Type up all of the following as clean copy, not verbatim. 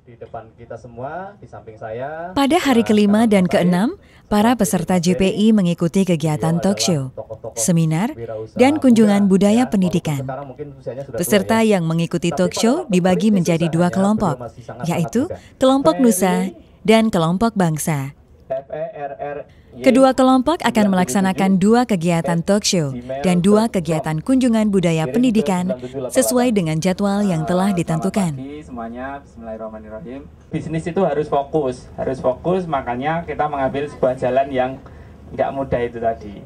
Di depan kita semua, di samping saya. Pada hari kelima dan keenam, para peserta JPI mengikuti kegiatan talk show, seminar, dan kunjungan budaya pendidikan. Peserta yang mengikuti talk show dibagi menjadi dua kelompok, yaitu kelompok Nusa dan kelompok Bangsa. Kedua kelompok akan melaksanakan dua kegiatan talk show dan dua kegiatan kunjungan budaya pendidikan sesuai dengan jadwal yang telah ditentukan. Semuanya, bismillahirrahmanirrahim. Bisnis itu harus fokus, makanya kita mengambil sebuah jalan yang nggak mudah itu tadi.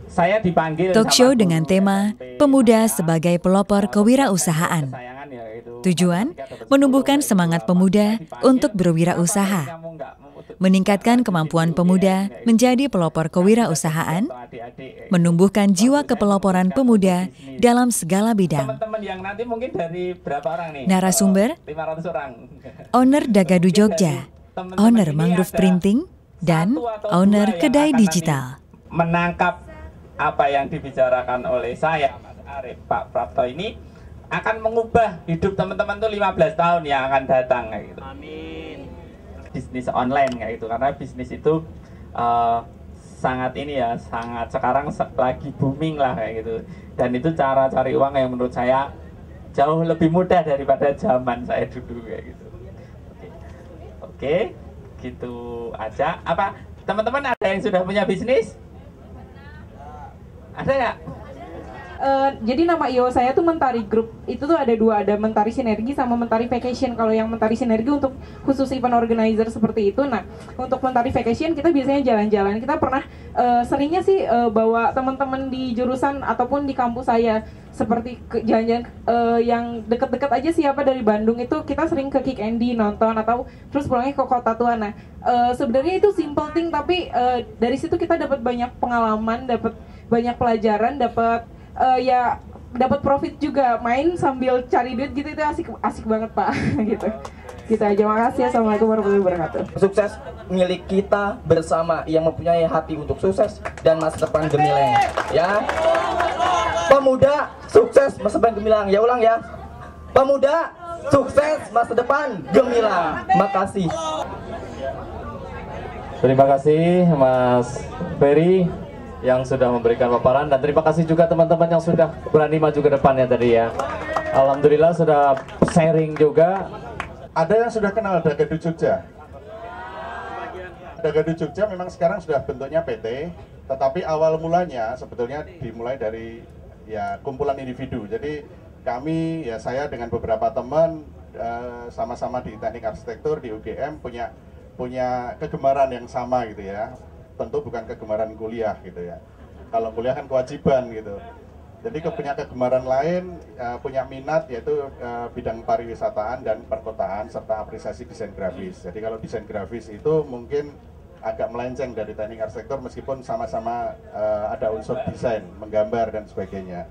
Saya dipanggil talk show dengan tema Pemuda sebagai Pelopor Kewirausahaan. Tujuan, menumbuhkan semangat pemuda untuk berwirausaha, meningkatkan kemampuan pemuda menjadi pelopor kewirausahaan, menumbuhkan jiwa kepeloporan pemuda dalam segala bidang. Narasumber, owner Dagadu Jogja, owner Mangrove Printing, dan owner Kedai Digital. Menangkap apa yang dibicarakan oleh saya, Mas Arif, Pak Prapto ini akan mengubah hidup teman-teman tuh 15 tahun yang akan datang kayak gitu. Amin. Bisnis online kayak gitu, karena bisnis itu sangat ini ya, sangat sekarang lagi booming lah kayak gitu. Dan itu cara cari uang yang menurut saya jauh lebih mudah daripada zaman saya dulu kayak gitu. Oke, gitu aja. Apa teman-teman ada yang sudah punya bisnis? Ada nggak? Jadi nama IO saya tuh Mentari Group. Itu tuh ada dua, ada Mentari Sinergi sama Mentari Vacation. Kalau yang Mentari Sinergi untuk khusus event organizer seperti itu. Nah, untuk Mentari Vacation kita biasanya jalan-jalan. Kita pernah seringnya sih bawa teman-teman di jurusan ataupun di kampus saya seperti jalan-jalan yang deket-deket aja, siapa dari Bandung itu kita sering ke Kick Andy nonton atau terus pulangnya ke Kota Tua. Nah, sebenarnya itu simple thing, tapi dari situ kita dapat banyak pengalaman, dapat banyak pelajaran, dapat dapat profit juga, main sambil cari duit gitu, itu asik banget Pak. Gitu aja. Makasih. Assalamualaikum warahmatullahi wabarakatuh. Sukses milik kita bersama yang mempunyai hati untuk sukses dan masa depan gemilang. Ya, pemuda sukses masa depan gemilang. Ya, ulang ya. Pemuda sukses masa depan gemilang. Makasih. Terima kasih Mas Ferry yang sudah memberikan paparan, dan terima kasih juga teman-teman yang sudah berani maju ke depannya tadi ya. Alhamdulillah sudah sharing juga. Ada yang sudah kenal Dagadu Jogja? Dagadu Jogja memang sekarang sudah bentuknya PT, tetapi awal mulanya sebetulnya dimulai dari ya kumpulan individu. Jadi kami, ya saya dengan beberapa teman sama-sama di teknik arsitektur di UGM punya kegemaran yang sama gitu ya. Tentu bukan kegemaran kuliah gitu ya. Kalau kuliah kan kewajiban gitu. Jadi punya kegemaran lain, punya minat yaitu bidang pariwisataan dan perkotaan serta apresiasi desain grafis. Jadi kalau desain grafis itu mungkin agak melenceng dari teknik arsitektur meskipun sama-sama ada unsur desain, menggambar dan sebagainya.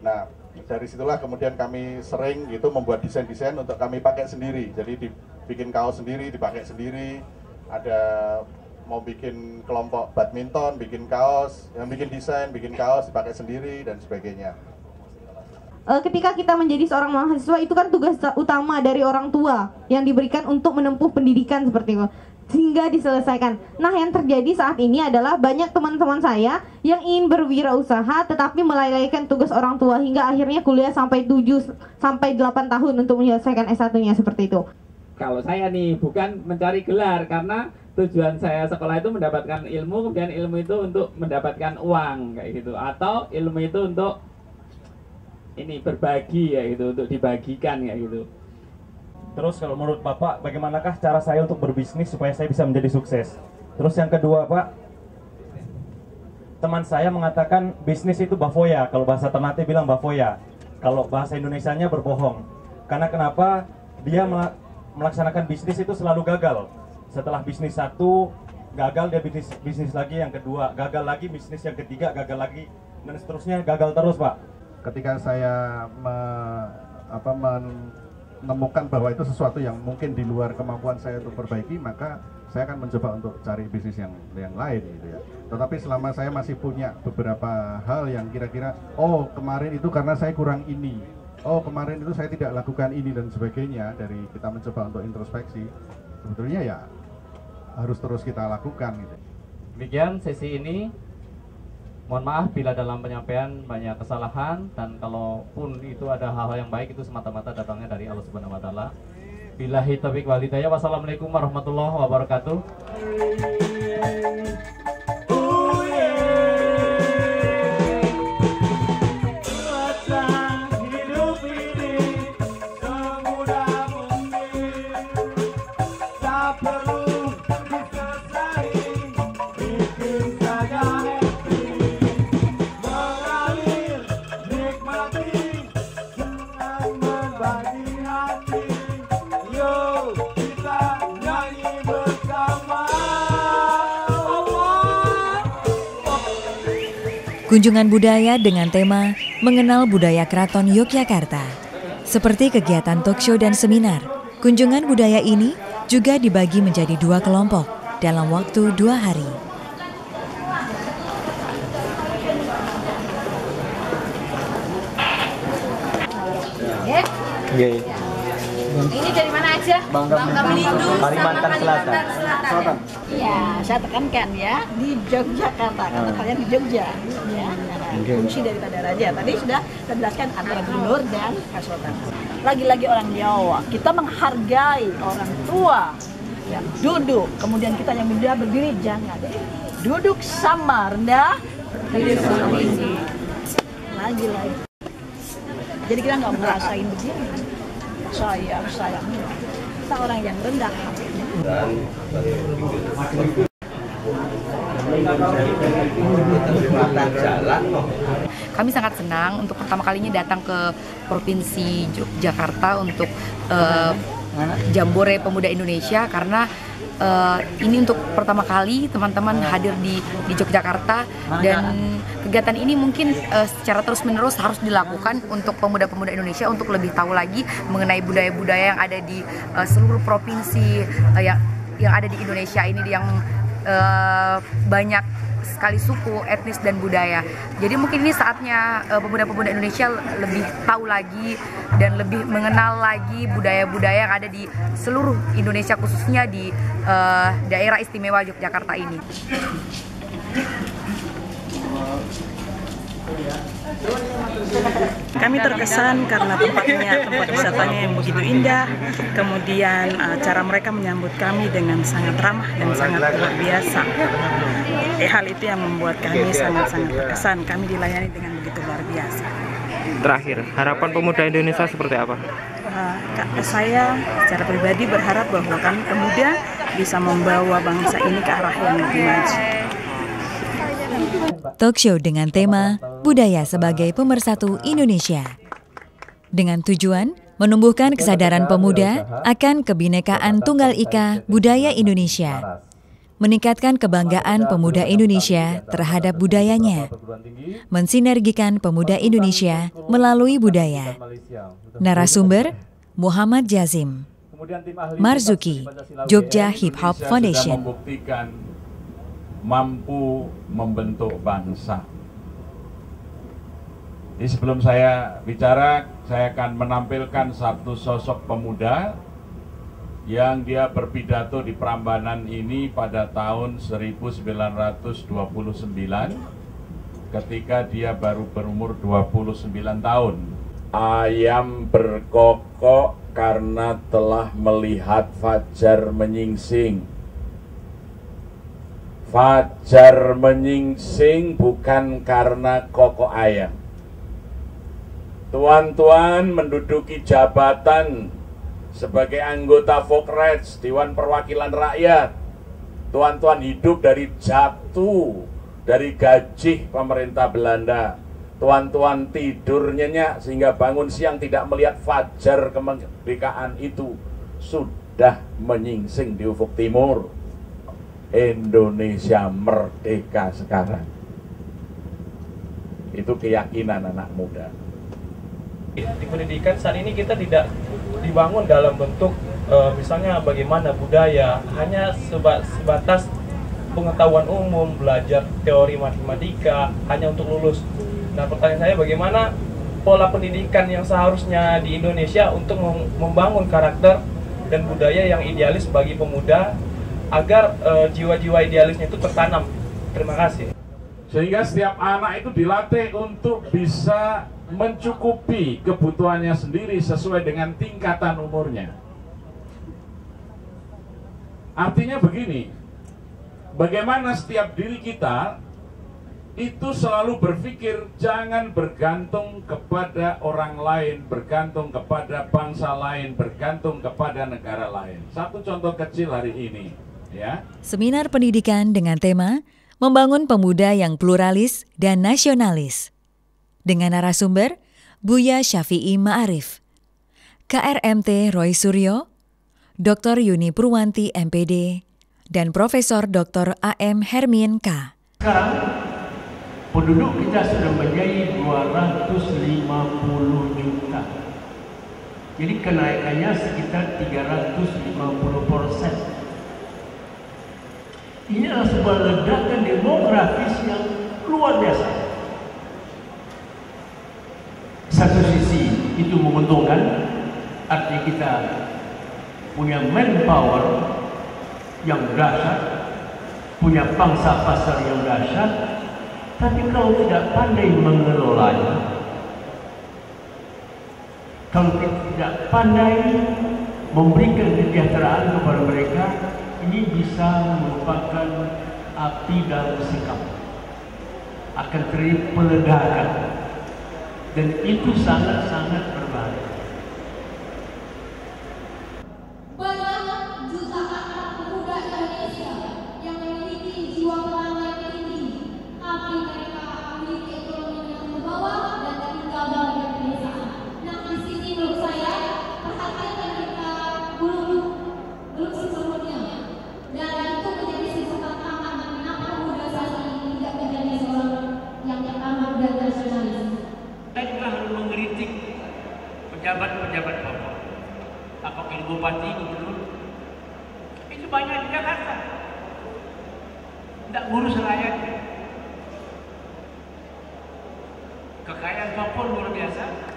Nah, dari situlah kemudian kami sering gitu membuat desain-desain untuk kami pakai sendiri. Jadi dibikin kaos sendiri, dipakai sendiri. Ada mau bikin kelompok badminton, bikin kaos, yang bikin desain, bikin kaos, dipakai sendiri, dan sebagainya. Ketika kita menjadi seorang mahasiswa, itu kan tugas utama dari orang tua yang diberikan untuk menempuh pendidikan seperti itu, hingga diselesaikan. Nah, yang terjadi saat ini adalah banyak teman-teman saya yang ingin berwirausaha, tetapi melalaikan tugas orang tua, hingga akhirnya kuliah sampai 7-8 tahun untuk menyelesaikan S1-nya seperti itu. Kalau saya nih, bukan mencari gelar, karena tujuan saya sekolah itu mendapatkan ilmu, kemudian ilmu itu untuk mendapatkan uang kayak gitu, atau ilmu itu untuk ini berbagi ya gitu, untuk dibagikan kayak gitu. Terus kalau menurut Bapak, bagaimanakah cara saya untuk berbisnis supaya saya bisa menjadi sukses? Terus yang kedua Pak, teman saya mengatakan bisnis itu bafoya, kalau bahasa Ternate bilang bafoya, kalau bahasa Indonesianya berbohong. Karena kenapa? Dia melaksanakan bisnis itu selalu gagal. Setelah bisnis satu gagal, dia bisnis lagi, yang kedua gagal lagi, bisnis yang ketiga gagal lagi, dan seterusnya gagal terus Pak. Ketika saya menemukan bahwa itu sesuatu yang mungkin di luar kemampuan saya untuk perbaiki, maka saya akan mencoba untuk cari bisnis yang lain gitu ya. Tetapi selama saya masih punya beberapa hal yang kira-kira, oh kemarin itu karena saya kurang ini, oh kemarin itu saya tidak lakukan ini dan sebagainya, dari kita mencoba untuk introspeksi, sebetulnya ya harus terus kita lakukan gitu. Demikian sesi ini. Mohon maaf bila dalam penyampaian banyak kesalahan, dan kalaupun itu ada hal-hal yang baik itu semata-mata datangnya dari Allah Subhanahu wa taala. Billahi taufiq wal hidayah. Wassalamualaikum warahmatullahi wabarakatuh. Kunjungan budaya dengan tema Mengenal Budaya Keraton Yogyakarta. Seperti kegiatan talkshow dan seminar, kunjungan budaya ini juga dibagi menjadi 2 kelompok dalam waktu 2 hari. Ini dari mana aja? Bangka Belitung, Kalimantan Selatan. Ya, saya tekankan ya, di Yogyakarta, karena kalian di Jogja. Ya, fungsi daripada raja. Tadi sudah saya jelaskan antara gubernur dan Kasultan. Lagi-lagi orang Jawa, kita menghargai orang tua yang duduk, kemudian kita yang muda berdiri, jangan. Duduk sama, rendah, berdiri sama tinggi. Lagi-lagi. Jadi kita nggak merasain begini. Sayang, kita orang yang rendah hatinya. Kami sangat senang untuk pertama kalinya datang ke Provinsi Jakarta untuk Jambore Pemuda Indonesia, karena ini untuk pertama kali teman-teman hadir di Yogyakarta, dan kegiatan ini mungkin secara terus-menerus harus dilakukan untuk pemuda-pemuda Indonesia untuk lebih tahu lagi mengenai budaya-budaya yang ada di seluruh provinsi yang ada di Indonesia ini, yang banyak sekali suku, etnis, dan budaya. Jadi mungkin ini saatnya pemuda-pemuda Indonesia lebih tahu lagi dan lebih mengenal lagi budaya-budaya yang ada di seluruh Indonesia, khususnya di daerah istimewa Yogyakarta ini. Kami terkesan karena tempat wisatanya yang begitu indah, kemudian cara mereka menyambut kami dengan sangat ramah dan sangat luar biasa. Hal itu yang membuat kami sangat-sangat terkesan, kami dilayani dengan begitu luar biasa. Terakhir, harapan pemuda Indonesia seperti apa? Saya secara pribadi berharap bahwa kami pemuda bisa membawa bangsa ini ke arah yang lebih maju. Talkshow dengan tema Budaya sebagai Pemersatu Indonesia. Dengan tujuan menumbuhkan kesadaran pemuda akan kebinekaan Tunggal Ika budaya Indonesia, meningkatkan kebanggaan pemuda Indonesia terhadap budayanya, mensinergikan pemuda Indonesia melalui budaya. Narasumber Muhammad Jazim, Marzuki, Jogja Hip Hop Foundation. Mampu membentuk bangsa. Jadi sebelum saya bicara, saya akan menampilkan satu sosok pemuda yang dia berpidato di Prambanan ini pada tahun 1929 ketika dia baru berumur 29 tahun. Ayam berkokok karena telah melihat fajar menyingsing. Fajar menyingsing bukan karena kokok ayam. Tuan-tuan menduduki jabatan sebagai anggota Volksraad, Dewan Perwakilan Rakyat. Tuan-tuan hidup dari jatuh, dari gaji pemerintah Belanda. Tuan-tuan tidur nyenyak sehingga bangun siang tidak melihat fajar kemerdekaan itu sudah menyingsing di ufuk timur. Indonesia merdeka sekarang. Itu keyakinan anak muda. Di pendidikan saat ini kita tidak dibangun dalam bentuk misalnya bagaimana budaya, hanya sebatas pengetahuan umum, belajar teori matematika hanya untuk lulus. Nah, pertanyaan saya bagaimana pola pendidikan yang seharusnya di Indonesia untuk membangun karakter dan budaya yang idealis bagi pemuda agar jiwa-jiwa idealisnya itu tertanam. Terima kasih. Sehingga setiap anak itu dilatih untuk bisa mencukupi kebutuhannya sendiri sesuai dengan tingkatan umurnya. Artinya begini, bagaimana setiap diri kita itu selalu berpikir jangan bergantung kepada orang lain, bergantung kepada bangsa lain, bergantung kepada negara lain. Satu contoh kecil hari ini, ya. Seminar pendidikan dengan tema Membangun Pemuda yang Pluralis dan Nasionalis. Dengan narasumber Buya Syafi'i Ma'arif, KRMT Roy Suryo, Dr. Yuni Purwanti MPD, dan Profesor Dr. AM Hermin K. Sekarang penduduk kita sudah menjadi 250 juta. Jadi kenaikannya sekitar 350%. Ini adalah sebuah ledakan demografis yang luar biasa. Satu sisi itu menguntungkan, artinya kita punya manpower yang dahsyat, punya pangsa pasar yang dahsyat, tapi kalau tidak pandai mengelolanya, kalau tidak pandai memberikan kesejahteraan kepada mereka, ini bisa merupakan api dalam sikap, akan terjadi peledakan, dan itu sangat-sangat berbahaya. Banyak jutaan anak pemuda Indonesia yang memiliki jiwa pelanggan yang tinggi, tapi mereka memiliki ekonomi yang berbawah dan tinggal dalam pedesaan. Nah, di sini menurut saya perhatian mereka belum sepenuhnya, dan itu menjadi sebuah tantangan mengapa pemuda saat ini tidak menjadi seorang yang pertama dan nasionalis. Saya juga harus mengkritik pejabat-pejabat bawah. Apakah bupati, gubernur, itu banyak di Jakarta, tidak ngurus rakyatnya. Kekayaan Papua luar biasa.